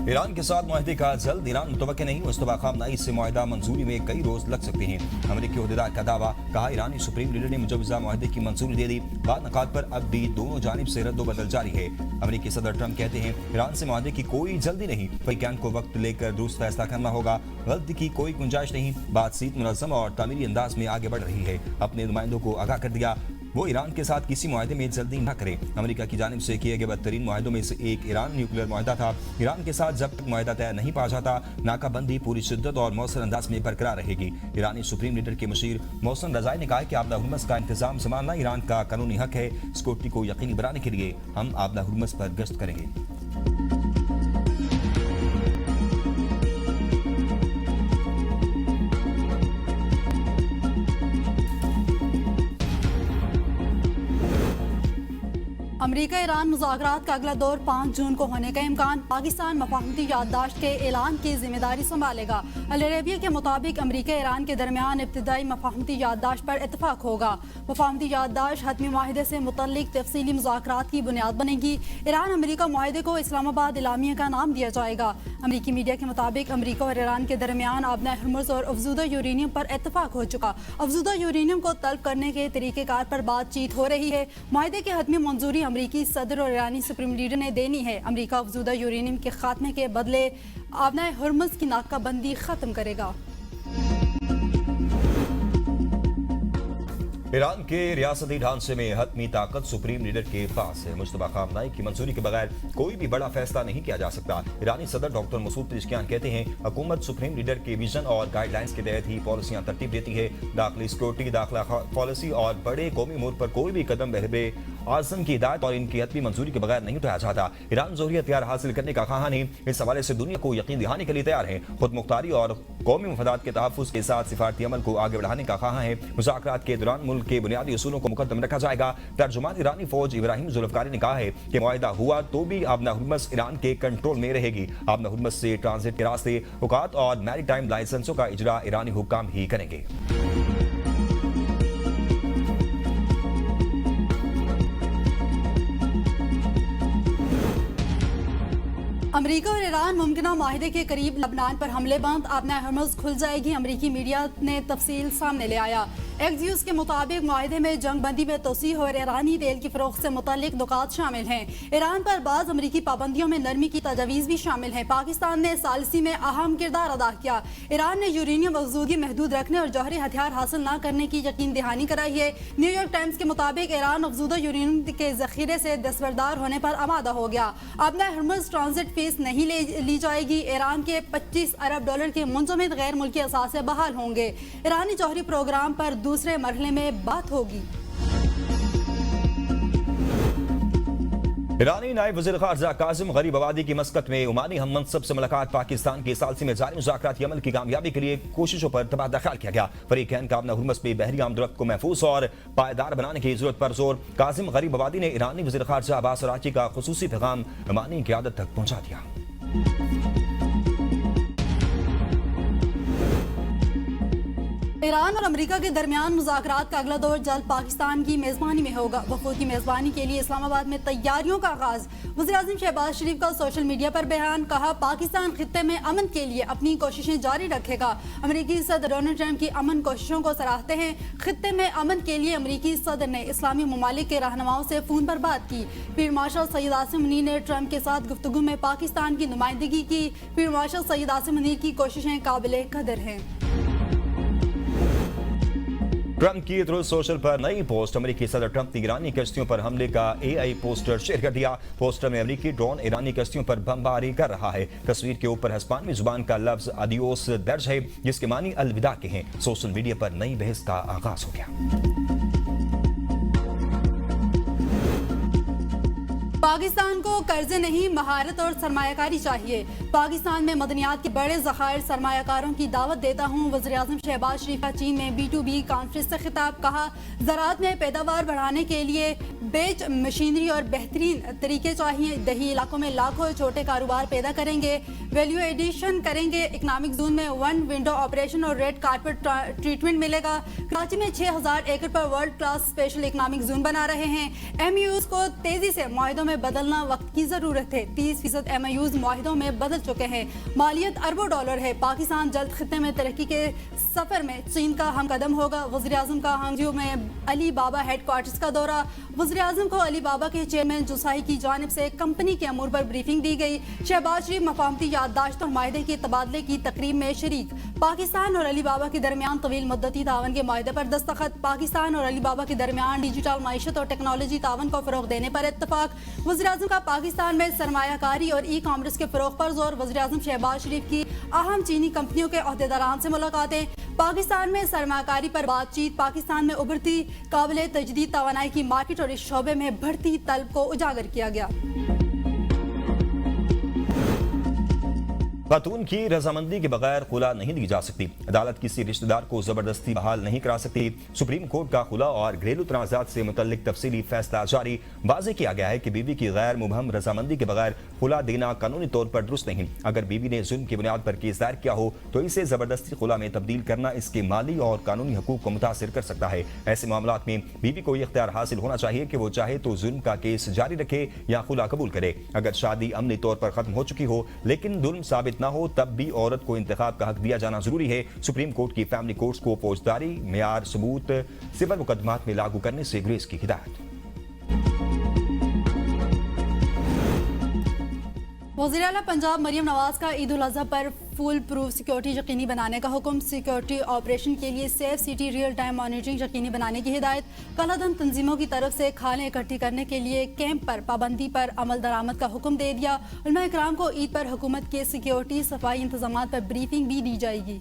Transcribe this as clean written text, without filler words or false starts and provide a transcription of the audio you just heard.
Iran के साथ माहदे का जल्द ऐलान मुतवक्किल नहीं। मुस्तफा खामनेई से माहदा मंजूरी में कई रोज लग सकते हैं। अमेरिकी ओहदेदार का दावा, कहा ईरानी सुप्रीम लीडर ने मुजवजा माहदे की मंजूरी दे दी। बाद नकात पर अब भी दोनों जानिब से रद्दोबदल जारी है। अमेरिकी सदर ट्रंप कहते हैं ईरान से माहदे की कोई जल्दी नहीं, वहीकैन को वक्त लेकर दुरुस्त फैसला करना होगा। गलती की कोई गुंजाइश नहीं। बातचीत मुनज़्ज़म और तामीरी अंदाज में आगे बढ़ रही है। अपने नुमाइंदों को आगाह कर दिया वो ईरान के साथ किसी मुआहदे में जल्दी न करे। अमेरिका की जानिब से किए गए बदतरीन मुआहदों में से एक ईरान न्यूक्लियर मुआहदा था। ईरान के साथ जब तक मुआहदा तय नहीं पा जाता, नाकाबंदी पूरी शिद्दत और मौसर अंदाज में बरकरार रहेगी। ईरानी सुप्रीम लीडर के मुशीर मोहसिन रज़ाई ने कहा कि आबदा हुर्मुज़ का इंतजाम संभालना ईरान का कानूनी हक है। सिक्योरिटी को यकीनी बनाने के लिए हम आबदा हुर्मुज़ पर गश्त करेंगे। अमेरिका ईरान मुज़ाकरात का अगला दौर 5 जून को होने का इम्कान। पाकिस्तान मफाहमती याददाश्त के ऐलान की जिम्मेदारी संभालेगा। अल अरेबिया के मुताबिक अमेरिका ईरान के दरमियान इब्तिदाई मफाहमती याददाश्त पर इतफाक होगा। मफाहमती याददाश्त हतमी माहिदे से मुतल्लिक तफसीली मुज़ाकरात की बुनियाद बनेगी। ईरान अमेरिका माहिदे को इस्लामाबाद इलामिया का नाम दिया जाएगा। अमेरिकी मीडिया के मुताबिक अमेरिका और ईरान के दरमियान आबना हुर्मुज़ और अफजुदा यूरेनियम पर इतफाक हो चुका। अफजुदा यूरेनियम को तलब करने के तरीक़ेकार पर बातचीत हो रही है। माहिदे की हतमी मंजूरी अमेरिकी सदर और ईरानी सुप्रीम लीडर ने देनी है। अमेरिका अफजुदा यूरेनियम के खात्मे के बदले आबना हुर्मुज़ की नाकाबंदी खत्म करेगा। ईरान के रियासती ढांचे में हतमी ताकत सुप्रीम लीडर के पास है। मुस्तफा खामनेई की मंजूरी के बगैर कोई भी बड़ा फैसला नहीं किया जा सकता। ईरानी सदर डॉक्टर मसूद पेज़ेश्कियान कहते हैं हुकूमत सुप्रीम लीडर के विजन और गाइडलाइंस के तहत ही पॉलिसियां तरतीब देती है। दाखिली सिक्योरिटी, दाखिला पॉलिसी और बड़े कौमी उमूर पर कोई भी कदम बहरे आज़म की हिदायत और इनकी हतमी मंजूरी के बगैर नहीं उठाया जाता। ईरान ज़ोहरी हथियार हासिल करने का ख़्वाह नहीं, इस हवाले से दुनिया को यकीन दिलाने के लिए तैयार है। खुद मुख्तारी और कौमी मफादात के तहफ़्फ़ुज़ के साथ सिफारती अमल को आगे बढ़ाने का ख़्वाह है। मुज़ाकरात के दौरान मुल्क के बुनियादी उसूलों को मुकद्दम रखा जाएगा। तर्जुमान ईरानी फौज इब्राहिम जुल्फ़कारी ने कहा है कि मुआहदा हुआ तो भी आबना हुर्मुज़ ईरान के कंट्रोल में रहेगी। आबना हुर्मुज़ से ट्रांजिट के रास्ते, औकात और मैरीटाइम लाइसेंसों का इजरा ईरानी हुक्काम ही करेंगे। अमेरिका और ईरान मुमकिना माहिदे के करीब लबनान पर हमले बंद, आबना हुर्मुज़ खुल जाएगी। अमेरिकी मीडिया ने तफसील सामने ले आया। एक्सियोस के मुताबिक माहिदे में जंग बंदी में तोसी और ईरानी तेल की फरोख्त से मुतल्लिक नुकात शामिल हैं। ईरान पर बाज़ अमेरिकी पाबंदियों में नरमी की तजवीज़ भी शामिल है। पाकिस्तान ने सालिसी में अहम किरदार अदा किया। ईरान ने यूरेनियम अफजूगी महदूद रखने और जौहरी हथियार हासिल न करने की यकीन दहानी कराई है। न्यूयॉर्क टाइम्स के मुताबिक ईरान अफजूदा यूरेनियम के जखीरे से दस्तबरदार होने पर आमादा हो गया। आबना हुर्मुज़ ट्रांजिट फीस नहीं ली जाएगी। ईरान के 25 अरब डॉलर के मुंजमद गैर मुल्की असासे बहाल होंगे। ईरानी जौहरी प्रोग्राम पर दूसरे मरहले में बात होगी। ईरानी नायब वज़ीर ख़ारजा काज़िम गरीब अवादी की मस्कत में ओमानी हम मनसब से मुलाकात। पाकिस्तान के सालसी में जारी मुज़ाकराती अमल की कामयाबी के लिए कोशिशों पर तबादला ख्याल किया गया। फरीक़ैन का आबना हुर्मुज़ पे बहरी आमदरफ्त को महफूज और पायदार बनाने की जरूरत पर जोर। काज़िम गरीब अवादी ने ईरानी वज़ीर ख़ारजा अब्बास अराक़ची का खुसूसी पैगाम ओमानी क़यादत तक पहुंचा दिया। ईरान और अमेरिका के दरमियान मुज़ाकरात का अगला दौर जल्द पाकिस्तान की मेज़बानी में होगा। वफूद की मेज़बानी के लिए इस्लामाबाद में तैयारियों का आगाज। वज़ीर-ए-आज़म शहबाज शरीफ का सोशल मीडिया पर बयान, कहा पाकिस्तान खित्ते में अमन के लिए अपनी कोशिशें जारी रखेगा। अमेरिकी सदर डोनाल्ड ट्रंप की अमन कोशिशों को सराहते हैं। खित्ते में अमन के लिए अमेरिकी सदर ने इस्लामी ममालिक के रहनुमाओं से फ़ोन पर बात की। फील्ड मार्शल सैयद आसिम मुनीर ने ट्रंप के साथ गुफ्तगू में पाकिस्तान की नुमाइंदगी की। फील्ड मार्शल सैयद आसिम मुनीर की कोशिशें काबिल कदर हैं। ट्रंप की थ्रू सोशल पर नई पोस्ट। अमेरिकी सदर ट्रंप ने ईरानी कश्तियों पर हमले का AI पोस्टर शेयर कर दिया। पोस्टर में अमेरिकी ड्रोन ईरानी कश्तियों पर बमबारी कर रहा है। तस्वीर के ऊपर हिस्पानी जुबान का लफ्ज अदियोस दर्ज है, जिसके मानी अलविदा के हैं। सोशल मीडिया पर नई बहस का आगाज हो गया। पाकिस्तान को कर्जे नहीं, महारत और सरमायाकारी चाहिए। पाकिस्तान में मदनियात के बड़े ज़खायर सरमायाकारों की दावत देता हूँ। वज़ीर-ए-आज़म शहबाज शरीफ का चीन में B2B कॉन्फ्रेंस से खिताब, कहा ज़राअत में पैदावार बढ़ाने के लिए बेच मशीनरी और बेहतरीन तरीके चाहिए। दही इलाकों में लाखों छोटे कारोबार पैदा करेंगे, वैल्यू एडिशन करेंगे। इकनॉमिक जोन में 1 विंडो ऑपरेशन और रेड कारपेट ट्रीटमेंट मिलेगा। कराची में 6000 एकड़ पर world class special economic zone बना रहे हैं। MUs को तेजी से मुआहदों में में बदलना वक्त की जरूरत है। 30% MOUs मुआहिदों में बदल चुके हैं। मालियत अरबों डॉलर है। पाकिस्तान जल्द खित्ते में तरक्की के सफर में चीन का हम कदम होगा। वज़ीर आज़म का हांगझो में अली बाबा हेडक्वार्टर्स का दौरा। वज़ीर आज़म को अली बाबा के चेयरमैन जुसाई की जानिब से कंपनी के अमूर पर ब्रीफिंग दी गई। शहबाज शरीफ मफाहमती याददाश्त और माहिदे के तबादले की तकरीब में शरीक। पाकिस्तान और अली बाबा के दरमियान तवील मुद्दती तावन के माहिदे पर दस्तखत। पाकिस्तान और अली बाबा के दरमियान डिजिटल माइशत और टेक्नोलॉजी तावन को फरोग देने पर इत्तफाक। वज़ीर आज़म का पाकिस्तान में सरमायाकारी और ई कॉमर्स के फरोग पर जोर। वज़ीर आज़म शहबाज शरीफ की अहम चीनी कंपनियों के अहदेदारान से मुलाकातें। पाकिस्तान में सरमायाकारी पर बातचीत। पाकिस्तान में उभरती काबिल तजदीद तवानाई की मार्केट और इस शोबे में बढ़ती तलब को उजागर किया गया। खातून की रजामंदी के बगैर खुला नहीं दी जा सकती। अदालत किसी रिश्तेदार को जबरदस्ती बहाल नहीं करा सकती। सुप्रीम कोर्ट का खुला और घरेलू तनाजात से मुतल्लिक तफसीली फैसला जारी। वाज़ेह किया गया है कि बीवी की गैर मुबहम रजामंदी के बगैर खुला देना कानूनी तौर पर दुरुस्त नहीं। अगर बीवी ने जुल्म की बुनियाद पर केस दायर किया हो तो इसे जबरदस्ती खुला में तब्दील करना इसके माली और कानूनी हकूक को मुतासिर कर सकता है। ऐसे मामला में बीवी को यह इख्तियार हासिल होना चाहिए कि वो चाहे तो जुल्म का केस जारी रखे या खुला कबूल करे। अगर शादी अमली तौर पर खत्म हो चुकी हो लेकिन जुल्म साबित न हो तब भी औरत को इंतखाब का हक दिया जाना जरूरी है। सुप्रीम कोर्ट की फैमिली कोर्ट्स को फौजदारी मेयार सबूत सिविल मुकदमात में लागू करने से ग्रेस की हिदायत। वज़ीर आला पंजाब मरियम नवाज का ईद उल अज़हा पर फुल प्रूफ सिक्योरिटी यकीनी बनाने का हुक्म। सिक्योरिटी ऑपरेशन के लिए safe city real time monitoring यकीनी बनाने की हिदायत। कलादम तंजीमों की तरफ से खाने इकट्ठी करने के लिए कैंप पर पाबंदी पर अमल दरामद का हुक्म दे दिया। उलमा इकराम को ईद पर हुकूमत के सिक्योरिटी सफाई इंतजाम पर ब्रीफिंग भी दी जाएगी।